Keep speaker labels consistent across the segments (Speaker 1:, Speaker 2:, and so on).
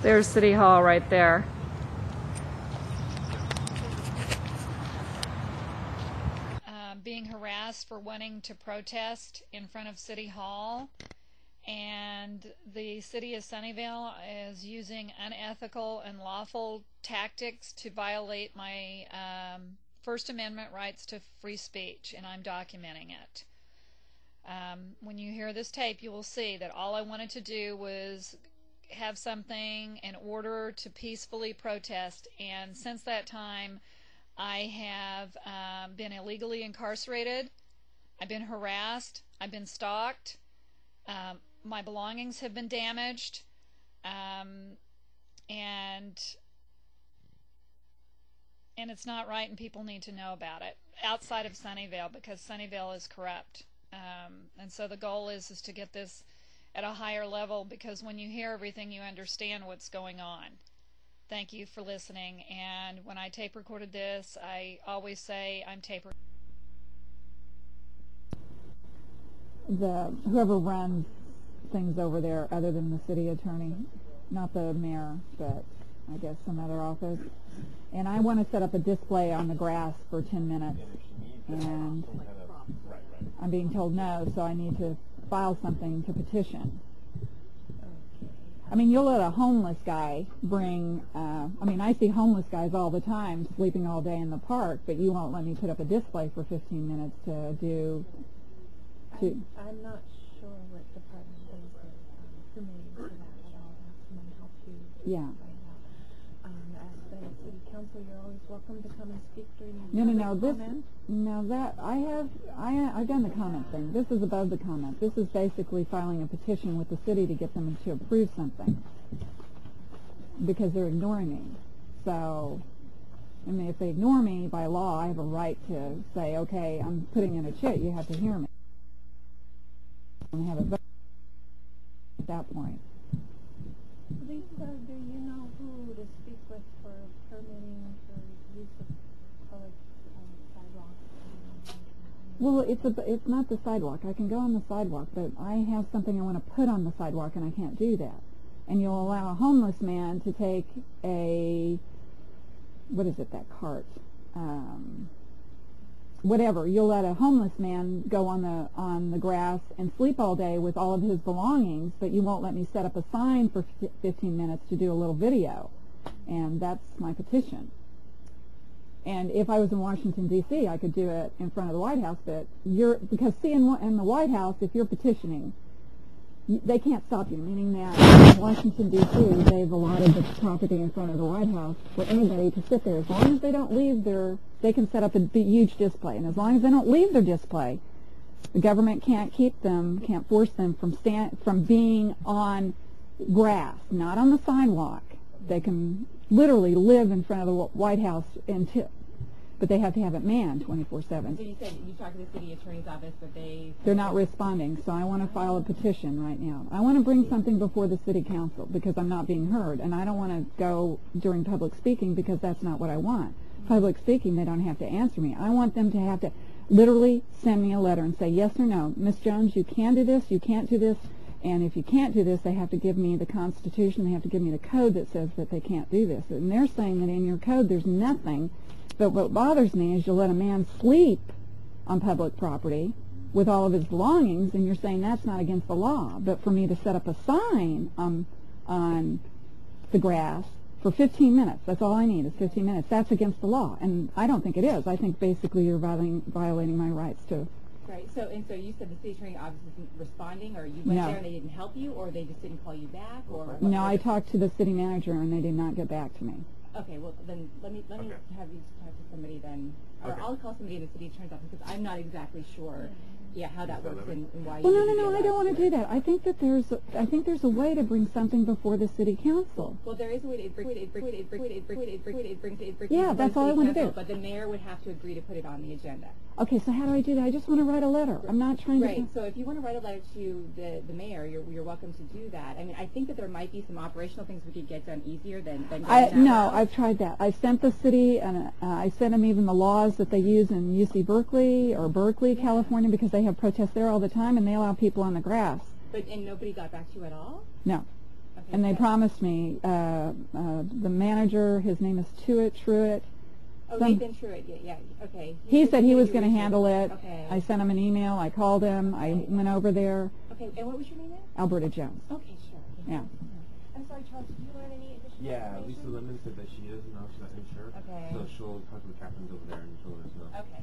Speaker 1: There's City Hall right there. Being harassed for wanting to protest in front of City Hall, and the City of Sunnyvale is using unethical and lawful tactics to violate my First Amendment rights to free speech, and I'm documenting it. When you hear this tape, you will see that all I wanted to do was have something in order to peacefully protest, and since that time I have been illegally incarcerated, I've been harassed, I've been stalked, my belongings have been damaged, and it's not right, and people need to know about it outside of Sunnyvale, because Sunnyvale is corrupt. And so the goal is to get this at a higher level, because when you hear everything, you understand what's going on. Thank you for listening, and when I tape recorded this, I always say I'm tape recording.
Speaker 2: Whoever runs things over there, other than the city attorney, not the mayor, but I guess some other office. And I want to set up a display on the grass for 10 minutes, and I'm being told no, so I need to file something to petition. I mean, you'll let a homeless guy bring, I mean, I see homeless guys all the time sleeping all day in the park, but you won't let me put up a display for 15 minutes to do.
Speaker 3: I'm not sure what department does the permitting for that at all. Have someone help you find out. As the city council, you're always welcome to come and speak during the comment.
Speaker 2: I've done the comment thing. This is above the comment. This is basically filing a petition with the city to get them to approve something, because they're ignoring me. So, I mean, if they ignore me by law, I have a right to say, okay, I'm putting in a chit, you have to hear me. And have a vote at that point.
Speaker 3: Lisa, do you know who to speak with for permitting for use of public sidewalks?
Speaker 2: Well, it's not the sidewalk. I can go on the sidewalk, but I have something I want to put on the sidewalk, and I can't do that. And you'll allow a homeless man to take a, what is it, that cart? Whatever. You'll let a homeless man go on the grass and sleep all day with all of his belongings, but you won't let me set up a sign for 15 minutes to do a little video. And that's my petition. And if I was in Washington, D.C., I could do it in front of the White House, but because see, in the White House, if you're petitioning, they can't stop you, meaning that in Washington, D.C., they've allotted the property in front of the White House for anybody to sit there. As long as they don't leave they can set up a huge display. And as long as they don't leave their display, the government can't force them from being on grass, not on the sidewalk. They can literally live in front of the White House but they have to have it manned 24/7.
Speaker 4: So you said you talked to the city attorney's office, but
Speaker 2: they're not responding. So I want to file a petition right now. I want to bring something before the city council because I'm not being heard, and I don't want to go during public speaking because that's not what I want. Public speaking, they don't have to answer me. I want them to have to literally send me a letter and say yes or no. Ms. Jones, you can do this, you can't do this, and if you can't do this, they have to give me the Constitution, they have to give me the code that says that they can't do this. And they're saying that in your code there's nothing. But what bothers me is you let a man sleep on public property with all of his belongings, and you're saying that's not against the law. But for me to set up a sign on the grass for 15 minutes, that's all I need is 15 minutes, that's against the law. And I don't think it is. I think basically you're violating my rights to...
Speaker 4: Right. So you said the city attorney obviously isn't responding, or you went there and they didn't help you, or they just didn't call you back, or...
Speaker 2: No, I talked to the city manager and they did not get back to me.
Speaker 4: Okay, well then let me have you talk to somebody then, or I'll call somebody in the city attorney's office because I'm not exactly sure, how that works and why.
Speaker 2: Well, no, I don't want to do that. I think that there's a way to bring something before the city council.
Speaker 4: Well, there is a way to bring.
Speaker 2: Yeah, that's all I want to do.
Speaker 4: But the mayor would have to agree to put it on the agenda.
Speaker 2: Okay, so how do I do that? I just want to write a letter. I'm not trying to...
Speaker 4: Right, so if you want to write a letter to the mayor, you're welcome to do that. I mean, I think that there might be some operational things we could get done easier than
Speaker 2: No, I've tried that. I sent the city, and I sent them even the laws that they use in UC Berkeley or Berkeley, California, because they have protests there all the time, and they allow people on the grass.
Speaker 4: And nobody got back to you at all?
Speaker 2: No. and they promised me the manager. His name is Truitt.
Speaker 4: Oh, Nathan Truitt. Yeah. Okay.
Speaker 2: He said he was going to handle it.
Speaker 4: Okay.
Speaker 2: I sent him an email. I called him. I went over there.
Speaker 4: Okay. And what was your name again?
Speaker 2: Alberta Jones.
Speaker 4: Okay, sure.
Speaker 2: Yeah.
Speaker 4: I'm sorry, Charles. Did you learn any additional information?
Speaker 5: Lisa Lemon said that she is now. She's not insured.
Speaker 4: Okay.
Speaker 5: So she'll talk to the captains over there and she'll let us know.
Speaker 4: Okay.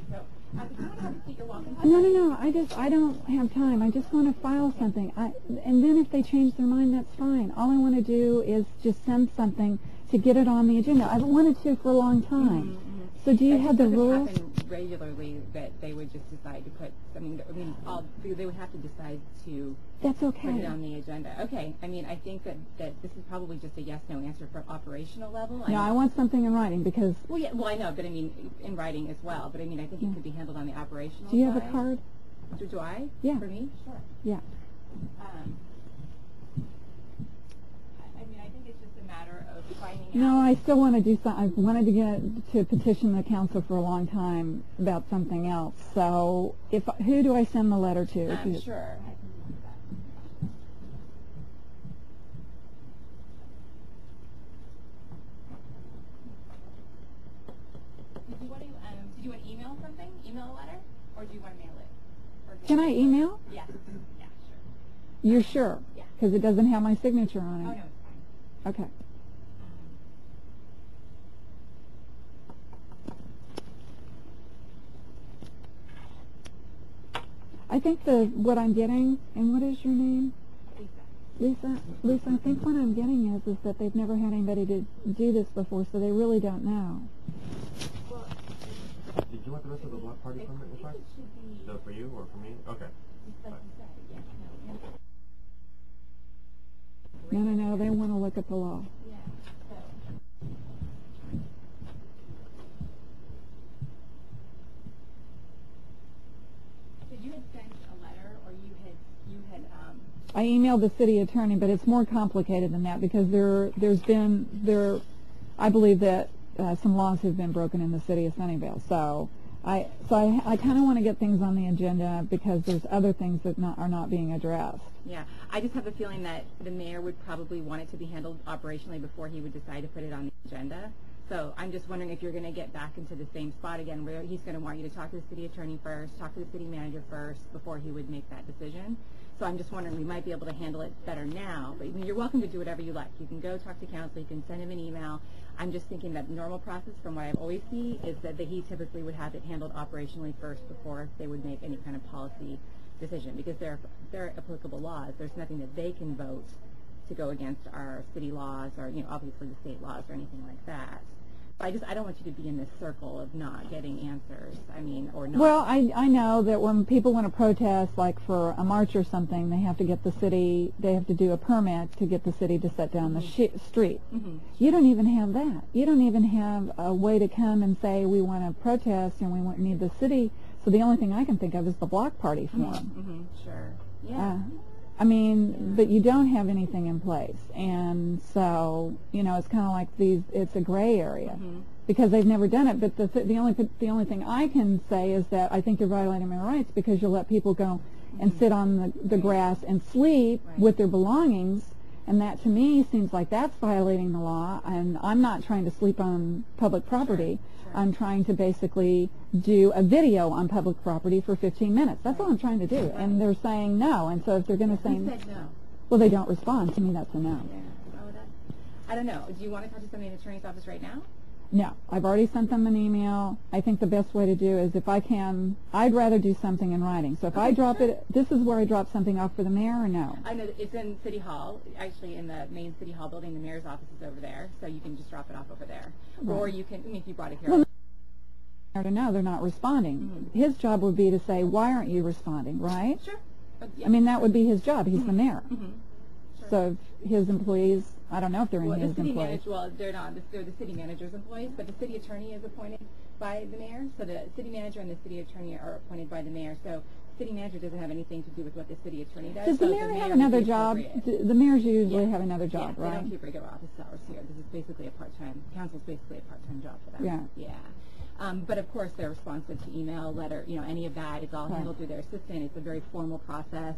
Speaker 4: So, if you want to have a seat, you're welcome.
Speaker 2: No. I don't have time. I just want to file something. And then if they change their mind, that's fine. All I want to do is just send something to get it on the agenda. I've wanted to for a long time. So do you have the rules?
Speaker 4: It doesn't happen regularly that they would just decide to put. They would have to decide to.
Speaker 2: That's okay.
Speaker 4: Put it on the agenda. Okay. I think that this is probably just a yes/no answer for operational level.
Speaker 2: No, I want something in writing because.
Speaker 4: Well, yeah. Well, I know, but in writing as well. But I think it could be handled on the operational side.
Speaker 2: Do you have a card?
Speaker 4: Do I?
Speaker 2: Yeah.
Speaker 4: For me? Sure.
Speaker 2: Yeah.
Speaker 4: I think it's just a matter of finding out.
Speaker 2: No, I still want to do something. I've wanted to get to petition the council for a long time about something else. So, who do I send the letter to?
Speaker 4: Sure. I can do that. Did you want to email something? Email a letter? Or do you want to mail it?
Speaker 2: Can I email?
Speaker 4: Yeah. Yeah, sure.
Speaker 2: You're sure?
Speaker 4: Yeah.
Speaker 2: Because it doesn't have my signature on it.
Speaker 4: Oh, no, it's fine.
Speaker 2: Okay. I think what I'm getting, and what is your name? Lisa, I think what I'm getting is that they've never had anybody to do this before, so they really don't know.
Speaker 5: Did you want the rest of the block party permit request? So for you or for me? Okay.
Speaker 2: No, they want to look at the law. I emailed the city attorney, but it's more complicated than that because I believe that some laws have been broken in the city of Sunnyvale. So I kind of want to get things on the agenda because there's other things that are not being addressed.
Speaker 4: Yeah, I just have a feeling that the mayor would probably want it to be handled operationally before he would decide to put it on the agenda. So I'm just wondering if you're going to get back into the same spot again where he's going to want you to talk to the city attorney first, talk to the city manager first before he would make that decision. So I'm just wondering, we might be able to handle it better now. But you're welcome to do whatever you like. You can go talk to council. You can send him an email. I'm just thinking that the normal process, from what I've always seen, is that he typically would have it handled operationally first before they would make any kind of policy decision. Because they're applicable laws. There's nothing that they can vote to go against our city laws or, obviously the state laws or anything like that. I don't want you to be in this circle of not getting answers. Or not.
Speaker 2: Well, I know that when people want to protest, like for a march or something, they have to do a permit to get the city to shut down the street.
Speaker 4: Mm-hmm.
Speaker 2: You don't even have that. You don't even have a way to come and say we want to protest and we need the city. So the only thing I can think of is the block party form.
Speaker 4: Mm-hmm. Sure. Yeah.
Speaker 2: But you don't have anything in place, and so it's kind of like it's a gray area because they've never done it. But the only thing I can say is that I think you're violating my rights because you'll let people go and sit on the grass and sleep with their belongings, and that to me seems like that's violating the law. And I'm not trying to sleep on public property. Sure. I'm trying to basically do a video on public property for 15 minutes. That's all I'm trying to do. Right. And they're saying no. And so if they're going to say
Speaker 4: no,
Speaker 2: well, they don't respond. To me, that's a no.
Speaker 4: Yeah. I don't know. Do you want to talk to somebody in the attorney's office right now?
Speaker 2: No. I've already sent them an email. I think the best way to do is if I can, I'd rather do something in writing. So if I drop it, this is where I drop something off for the mayor or no?
Speaker 4: I know it's in City Hall, actually in the main City Hall building. The mayor's office is over there, so you can just drop it off over there. Right. Or you can, if you brought it here.
Speaker 2: Well, to know they're not responding. His job would be to say, why aren't you responding, right?
Speaker 4: Sure.
Speaker 2: Yeah. That would be his job. He's the mayor.
Speaker 4: Sure.
Speaker 2: So if his employees, I don't know if they're his employees.
Speaker 4: They're not. They're the city manager's employees, but the city attorney is appointed by the mayor. So the city manager and the city attorney are appointed by the mayor. So the city manager doesn't have anything to do with what the city attorney does.
Speaker 2: Does the mayor have another job? The mayors usually have another job, right?
Speaker 4: They don't keep regular office hours here. This is basically a part-time. Council's basically a part-time job for them.
Speaker 2: Yeah.
Speaker 4: Yeah. But of course, they're responsive to email, letter, any of that. It's all handled through their assistant. It's a very formal process.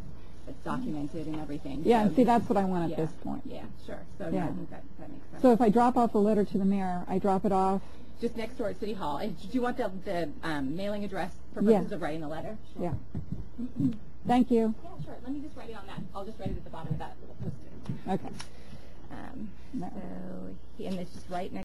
Speaker 4: it's documented and everything.
Speaker 2: Yeah,
Speaker 4: so
Speaker 2: and see, that's what I want at
Speaker 4: yeah,
Speaker 2: this point.
Speaker 4: Yeah, sure. So
Speaker 2: Yeah.
Speaker 4: I think that makes sense.
Speaker 2: So if I drop off the letter to the mayor, I drop it off.
Speaker 4: Just next door at City Hall. And do you want the mailing address for
Speaker 2: Yeah.
Speaker 4: purposes of writing the letter? Sure.
Speaker 2: Yeah. Thank you.
Speaker 4: Yeah, sure. Let me just write it on that. I'll just write it at the bottom of that little post-it.
Speaker 2: Okay.
Speaker 4: So, and it's just right next